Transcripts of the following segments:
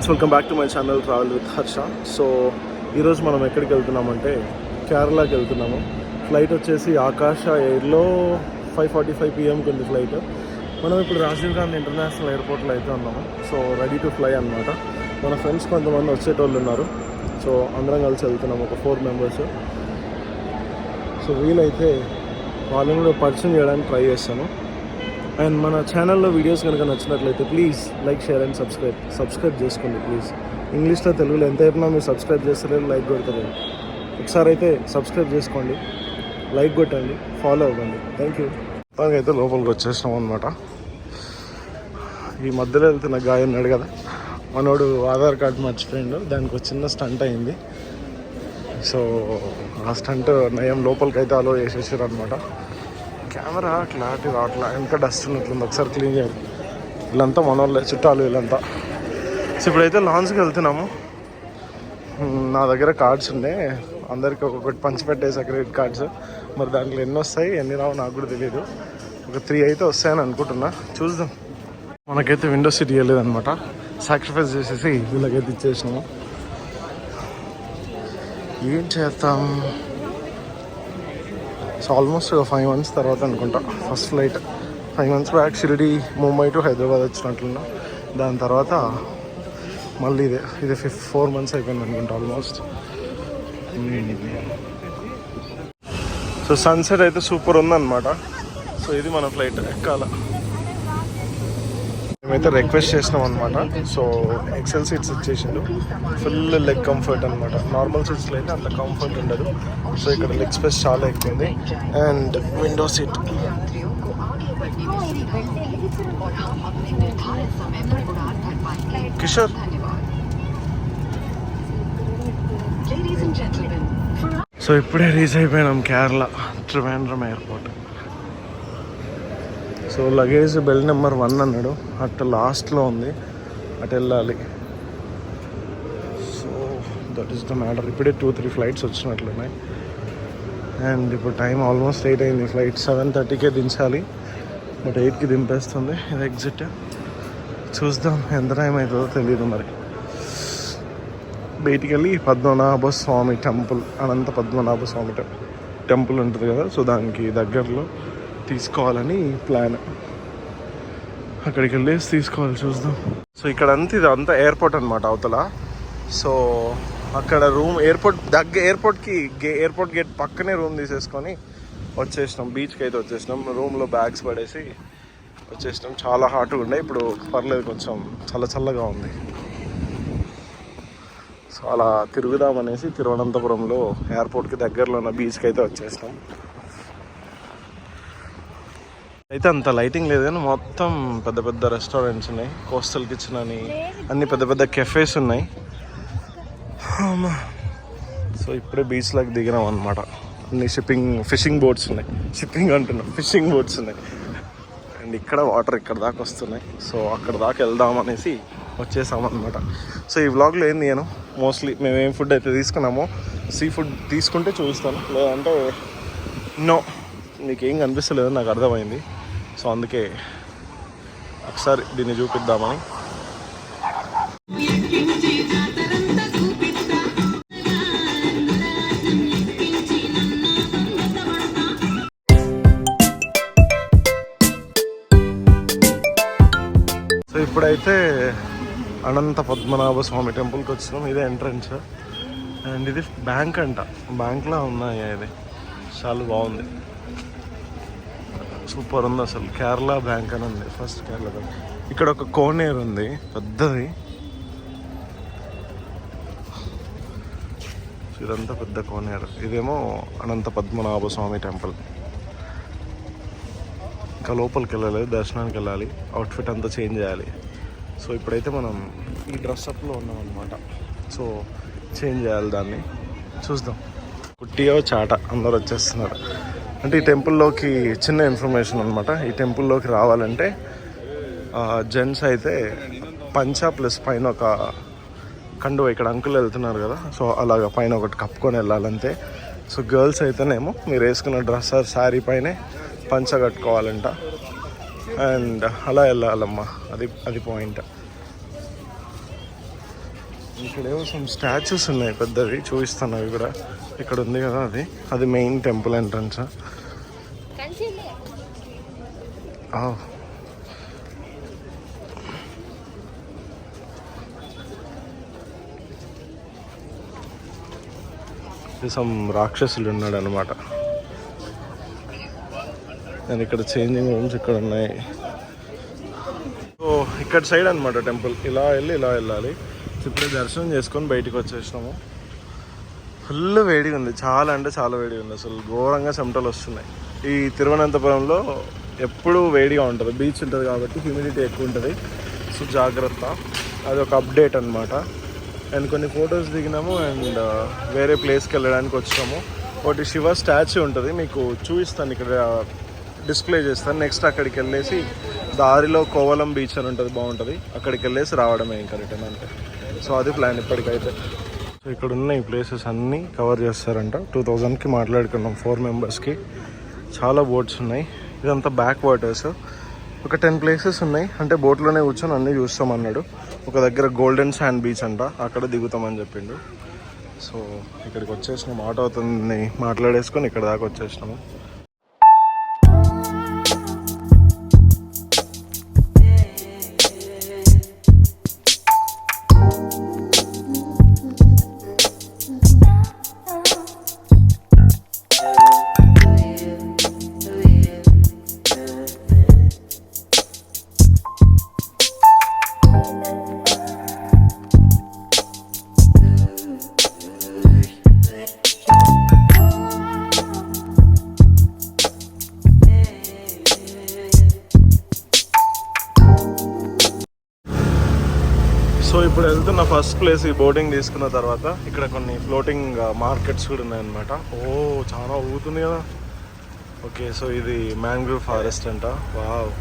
Welcome back to my channel travel with Harsha. So ఈరోజు మనం ఎక్కడికి వెళ్తున్నామంటే కేరళకి వెళ్తున్నాము. ఫ్లైట్ వచ్చేసి ఆకాశ ఎయిర్లో 5:45 PM ఉంది ఫ్లైట్. మనం ఇప్పుడు రాజీవ్ గాంధీ ఇంటర్నేషనల్ ఎయిర్పోర్ట్లో అయితే ఉన్నాము. సో రెడీ టు ఫ్లై అనమాట. మన ఫ్రెండ్స్ కొంతమంది వచ్చేటోళ్ళు ఉన్నారు. సో అందరం కలిసి వెళ్తున్నాము, ఒక 4 మెంబర్స్. సో వీలైతే వాళ్ళని కూడా పరిచయం చేయడానికి ట్రై చేస్తాను. అండ్ మన ఛానల్లో వీడియోస్ కనుక నచ్చినట్లయితే please like, share and subscribe చేసుకోండి ప్లీజ్. ఇంగ్లీష్లో తెలుగులో ఎంత చెప్పినా మీరు సబ్స్క్రైబ్ చేస్తలేరు, లైక్ కొడతలేదు. ఒకసారి అయితే సబ్స్క్రైబ్ చేసుకోండి, లైక్ కొట్టండి, ఫాలో అవ్వండి. Thank you. అయితే లోపలికి వచ్చేసినాం అనమాట. ఈ మధ్యలో వెళ్తున్న గాయ ఉన్నాడు కదా, మనోడు ఆధార్ కార్డు మర్చిపోయిండు. దానికి ఒక చిన్న స్టంట్ అయింది. సో ఆ స్టంట్ నయం లోపలికి అయితే అలో చేసేసారు అనమాట. కెమెరా క్లారిటీ రావట్లా, ఎంత డస్ట్ ఉన్నట్లుంది, ఒకసారి క్లీన్ చేయాలి. వీళ్ళంతా మన వాళ్ళే, చుట్టాలు వీళ్ళంతా. సో ఇప్పుడైతే లాంచ్కి వెళ్తున్నాము. నా దగ్గర కార్డ్స్ ఉన్నాయి, అందరికి ఒక్కొక్కటి పంచిపెట్టేసా, క్రెడిట్ కార్డ్స్. మరి దాంట్లో ఎన్ని వస్తాయి ఎన్ని రావు నాకు కూడా తెలియదు. ఒక 3 అయితే వస్తాయని అనుకుంటున్నా, చూద్దాం. మనకైతే విండో సీట్ ఇవ్వలేదన్నమాట. సాక్రిఫైస్ చేసేసి వీళ్ళకైతే ఇచ్చేసినాము. ఏం చేస్తాం. సో ఆల్మోస్ట్ 5 months తర్వాత అనుకుంటా first flight. 5 months back Shirdi, Mumbai to Hyderabad వచ్చినట్లున్నా. దాని తర్వాత మళ్ళీ ఇదే 4 months అయిపోయింది అనుకుంటా ఆల్మోస్ట్. సో సన్సెట్ అయితే సూపర్ ఉందన్నమాట. సో ఇది మన ఫ్లైట్ ఎక్కాల. మేమైతే రిక్వెస్ట్ చేసినాం అనమాట. సో ఎక్సెల్ సీట్స్ ఇచ్చేసిండు, ఫుల్ లెగ్ కంఫర్ట్ అనమాట. నార్మల్ సీట్స్లో అయితే అంత కంఫర్ట్ ఉండదు. సో ఇక్కడ లెగ్ స్పేస్ చాలా ఎక్కువ ఉంది. And window seat. Kishore, so ఇప్పుడే రీచ్ అయిపోయినాం Kerala Trivandrum airport. So luggage belt number 1 అన్నాడు, అటు లాస్ట్లో ఉంది, అటు వెళ్ళాలి. So that is the matter. ఇప్పుడే 2-3 ఫ్లైట్స్ వచ్చినట్లున్నాయి. అండ్ ఇప్పుడు టైం ఆల్మోస్ట్ 8 అయింది. ఫ్లైట్ 7:30కే దించాలి, బట్ 8కి దింపేస్తుంది. ఇది ఎగ్జిట్. చూద్దాం ఎంత టైం అవుతుందో తెలియదు. మరి బయటికి వెళ్ళి పద్మనాభ స్వామి టెంపుల్, అనంత పద్మనాభ స్వామి టెంపుల్ ఉంటుంది కదా, సో దానికి దగ్గరలో తీసుకోవాలని ప్లాన్. అక్కడికి వెళ్ళేసి తీసుకోవాలి, చూద్దాం. సో ఇక్కడ ఇదంతా ఎయిర్పోర్ట్ అనమాట అవతల. సో అక్కడ రూమ్ ఎయిర్పోర్ట్ ఎయిర్పోర్ట్ గేట్ పక్కనే రూమ్ తీసేసుకొని వచ్చేసినాం. బీచ్కి అయితే వచ్చేసినాం. రూమ్లో బ్యాగ్స్ పడేసి వచ్చేసినాం. చాలా హాట్గా ఉండే, ఇప్పుడు పర్లేదు, కొంచెం చల్లగా ఉంది. సో అలా తిరుగుదామనేసి తిరువనంతపురంలో ఎయిర్పోర్ట్కి దగ్గరలో ఉన్న బీచ్కి అయితే వచ్చేసినాం. అయితే అంత లైటింగ్ లేదు కానీ మొత్తం పెద్ద పెద్ద రెస్టారెంట్స్ ఉన్నాయి. కోస్టల్ కిచెన్ అని అన్ని పెద్ద పెద్ద కెఫేస్ ఉన్నాయి. సో ఇప్పుడే బీచ్లోకి దిగినాం అనమాట. అన్ని ఫిషింగ్ బోట్స్ ఉన్నాయి. ఫిషింగ్ బోట్స్ ఉన్నాయి. అండ్ ఇక్కడ వాటర్ ఇక్కడ దాకా వస్తున్నాయి. సో అక్కడ దాకా వెళ్దామనేసి వచ్చేసామన్నమాట. సో ఈ వ్లాగ్లో ఏంది, నేను మోస్ట్లీ మేము ఏం ఫుడ్ అయితే తీసుకున్నామో సీ ఫుడ్ తీసుకుంటే చూపిస్తాను, లేదంటే నో. మీకు ఏం కనిపిస్తలేదని నాకు అర్థమైంది. సో అందుకే ఒకసారి దీన్ని చూపిద్దామని. సో ఇప్పుడైతే అనంత పద్మనాభ స్వామి టెంపుల్కి వచ్చినాం. ఇదే ఎంట్రన్స్. అండ్ ఇది బ్యాంక్ అంట, బ్యాంక్లో ఉన్నాయి. ఇది చాలా బాగుంది, సూపర్ ఉంది అసలు. కేరళ బ్యాంక్ అని ఉంది, ఫస్ట్ కేరళ బ్యాంక్. ఇక్కడ ఒక కోనేరు ఉంది పెద్దది. ఇదంతా పెద్ద కోనేరు. ఇదేమో అనంత పద్మనాభ స్వామి టెంపుల్. ఇంకా లోపలికి వెళ్ళలేదు, దర్శనానికి వెళ్ళాలి. అవుట్ఫిట్ అంతా చేంజ్ చేయాలి. సో ఇప్పుడైతే మనం ఈ డ్రెస్అప్లో ఉన్నాం అనమాట. సో చేంజ్ చేయాలి దాన్ని, చూద్దాం. కుట్టియో చాట అందరు వచ్చేస్తున్నారు. అంటే ఈ టెంపుల్లోకి చిన్న ఇన్ఫర్మేషన్ అనమాట. ఈ టెంపుల్లోకి రావాలంటే జెంట్స్ అయితే పంచా ప్లస్ పైన ఒక కండువ, ఇక్కడ అంకుల్ వెళ్తున్నారు కదా, సో అలాగ పైన ఒకటి కప్పుకొని వెళ్ళాలంతే. సో గర్ల్స్ అయితేనేమో మీరు వేసుకున్న డ్రెస్ శారీ పైనే పంచ కట్టుకోవాలంట. అండ్ అలా వెళ్ళాలమ్మా, అది పాయింట్. ఇక్కడేమో సమ్ స్టాచ్యూస్ ఉన్నాయి పెద్దవి, చూపిస్తాను అవి కూడా. ఇక్కడ ఉంది కదా అది మెయిన్ టెంపుల్ ఎంట్రన్స్. సమ్ రాక్షసులు ఉన్నాడు అనమాట. అండ్ ఇక్కడ చేంజింగ్ రూమ్స్ ఇక్కడ ఉన్నాయి. సో ఇక్కడ సైడ్ అనమాట టెంపుల్. ఇలా వెళ్ళాలి. ఇప్పుడే దర్శనం చేసుకొని బయటికి వచ్చేసినాము. ఫుల్ వేడిగా ఉంది, చాలా అంటే చాలా వేడిగా ఉంది. అసలు ఘోరంగా చెమటలు వస్తున్నాయి. ఈ తిరువనంతపురంలో ఎప్పుడూ వేడిగా ఉంటుంది, బీచ్ ఉంటుంది కాబట్టి హ్యూమిడిటీ ఎక్కువ ఉంటుంది. సో జాగ్రత్త, అది ఒక అప్డేట్ అనమాట. అండ్ కొన్ని ఫొటోస్ దిగినాము అండ్ వేరే ప్లేస్కి వెళ్ళడానికి వచ్చాము. ఒకటి శివ స్టాచ్యూ ఉంటుంది, మీకు చూపిస్తాను, ఇక్కడ డిస్ప్లే చేస్తాను. నెక్స్ట్ అక్కడికి వెళ్ళేసి దారిలో కోవలం బీచ్ అని ఉంటుంది, బాగుంటుంది. అక్కడికి వెళ్ళేసి రావడమే ఇంకా రిటర్న్ అంటే. సో అది ప్లాన్ ఇప్పటికైతే. సో ఇక్కడ ఉన్న ఈ ప్లేసెస్ అన్నీ కవర్ చేస్తారంట. 2000కి మాట్లాడుకున్నాం 4 మెంబర్స్కి. చాలా బోట్స్ ఉన్నాయి. ఇదంతా బ్యాక్ వాటర్స్. ఒక 10 ప్లేసెస్ ఉన్నాయి, అంటే బోట్లోనే కూర్చొని అన్నీ చూస్తామన్నాడు. ఒక దగ్గర గోల్డెన్ శాండ్ బీచ్ అంట, అక్కడ దిగుతామని చెప్పిండు. సో ఇక్కడికి వచ్చేసినాం, ఆటో అవుతుంది మాట్లాడేసుకొని ఇక్కడ దాకా వచ్చేసినాము. సో ఇప్పుడు వెళ్తున్న ఫస్ట్ ప్లేస్ ఈ బోటింగ్ తీసుకున్న తర్వాత ఇక్కడ కొన్ని ఫ్లోటింగ్ మార్కెట్స్ కూడా ఉన్నాయన్నమాట. చాలా ఊగుతుంది కదా. ఓకే, సో ఇది మ్యాంగ్రూవ్ ఫారెస్ట్ అంట. వావ్,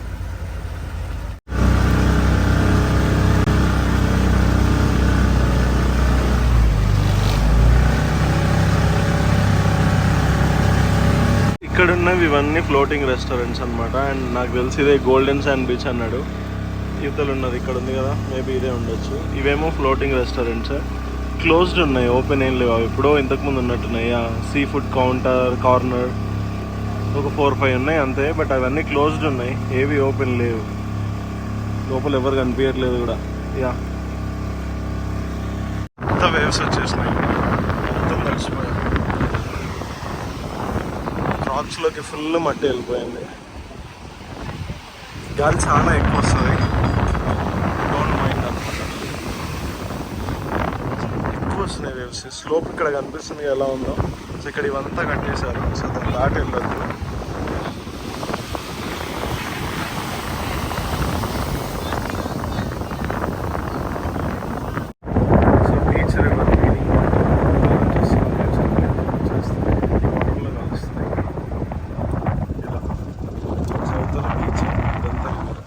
ఇక్కడ ఉన్నవి ఇవన్నీ ఫ్లోటింగ్ రెస్టారెంట్స్ అనమాట. అండ్ నాకు తెలిసి ఇదే గోల్డెన్ శాండ్ బీచ్ అన్నాడు. యువతలు ఉన్నది ఇక్కడ ఉంది కదా, మేబీ ఇదే ఉండొచ్చు. ఇవేమో ఫ్లోటింగ్ రెస్టారెంట్స్, క్లోజ్డ్ ఉన్నాయి, ఓపెన్ ఏం లేవు. ఇప్పుడు ఇంతకుముందు ఉన్నట్టున్నాయి. సీ ఫుడ్ కౌంటర్, కార్నర్ ఒక 4-5 ఉన్నాయి అంతే. బట్ అవన్నీ క్లోజ్డ్ ఉన్నాయి, ఏవి ఓపెన్ లేవు. లోపల ఎవరు కనిపించట్లేదు కూడా. అంత వేవ్స్ వచ్చేసినాయి, మొత్తం కలిసిపోయాయి. క్రాప్స్లోకి ఫుల్ మట్టి వెళ్ళిపోయింది. గాలి చాలా ఎక్కువ వస్తుంది, డోంట్ మైండ్ అనమాట. ఎక్కువ వస్తున్నాయి వేవ్స్. స్లోప్ ఇక్కడ కనిపిస్తుంది ఎలా ఉందో. సో ఇక్కడ ఇవంతా కట్టేశారు, సో దాన్ని దాటి వెళ్ళొద్దు. సో బీచ్ రివర్ మీనింగ్ వాటర్లో కలుస్తుంది. ఇలా సౌత్ బీచ్ ఇదంతా రివర్.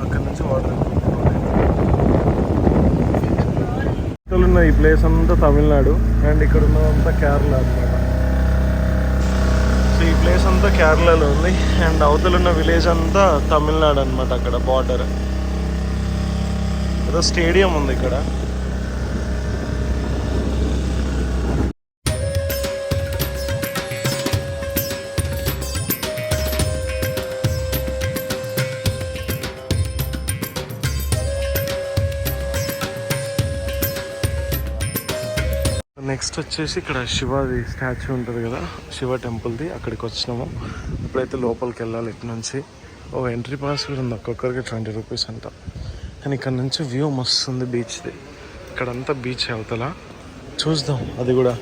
అక్కడ నుంచి వాటర్ ఉన్న ఈ ప్లేస్ అంతా తమిళనాడు అండ్ ఇక్కడ ఉన్నదంతా కేరళ అనమాట. సో ఈ ప్లేస్ అంతా కేరళలో ఉంది అండ్ అవతల ఉన్న విలేజ్ అంతా తమిళనాడు అనమాట. అక్కడ బార్డర్ ఏదో స్టేడియం ఉంది ఇక్కడ. నెక్స్ట్ వచ్చేసి ఇక్కడ శివది స్టాచ్యూ ఉంటుంది కదా, శివ టెంపుల్ది, అక్కడికి వచ్చినాము. ఇప్పుడైతే లోపలికి వెళ్ళాలి. ఇటు నుంచి ఎంట్రీ పాస్ కూడా ఉంది, ఒక్కొక్కరికి 20 రూపీస్ అంట. కానీ ఇక్కడ నుంచి వ్యూ మస్తు ఉంది బీచ్ది. ఇక్కడంతా బీచ్ అవతల చూద్దాం, అది కూడా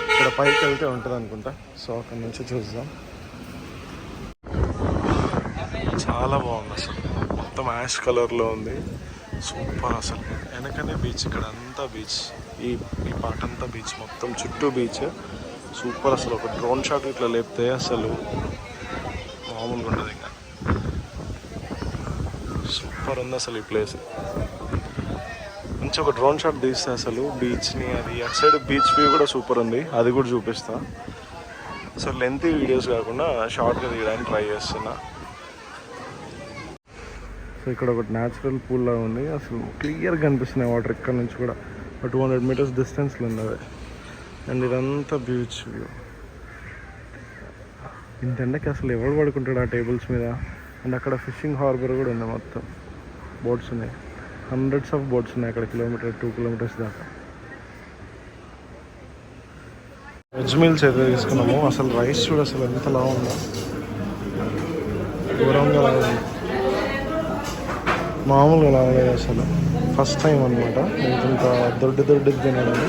ఇక్కడ పైకి వెళ్తే ఉంటుంది అనుకుంటా. సో అక్కడ నుంచి చూద్దాం. చాలా బాగుంది అసలు, మొత్తం యాష్ కలర్లో ఉంది, సూపర్ అసలు. వెనకనే బీచ్, ఇక్కడ అంతా బీచ్, ఈ పాట అంతా బీచ్, మొత్తం చుట్టూ బీచ్, సూపర్ అసలు. ఒక డ్రోన్ షాట్ ఇట్లా లేపితే అసలు మామూలుగా ఉండదు, ఇంకా సూపర్ ఉంది అసలు ఈ ప్లేస్. మంచి ఒక డ్రోన్ షాట్ తీస్తే అసలు బీచ్ని, అది అటు సైడ్ బీచ్ వ్యూ కూడా సూపర్ ఉంది, అది కూడా చూపిస్తా. అసలు లెంతీ వీడియోస్ కాకుండా షార్ట్గా తీయడానికి ట్రై చేస్తున్నా. ఇక్కడ ఒకటి న్యాచురల్ పూల్ లాగా ఉంది, అసలు క్లియర్గా కనిపిస్తున్నాయి వాటర్ ఇక్కడ నుంచి కూడా. 200 మీటర్స్ డిస్టెన్స్లో ఉంది అది. అండ్ ఇదంతా బీచ్ వ్యూ. ఇంత ఎండకి అసలు ఎవరు పడుకుంటాడు ఆ టేబుల్స్ మీద. అండ్ అక్కడ ఫిషింగ్ హార్బర్ కూడా ఉంది, మొత్తం బోట్స్ ఉన్నాయి, హండ్రెడ్స్ ఆఫ్ బోట్స్ ఉన్నాయి అక్కడ, 2 కిలోమీటర్స్ దాకా. వెజ్ మీల్స్ అయితే తీసుకున్నాము. అసలు రైస్ చూడు అసలు ఎంతలా ఉందో, దూరంగా ఉంది, మామూలుగా లాగలేదు అసలు. ఫస్ట్ టైం అనమాట ఇంత దొడ్డు తినడం.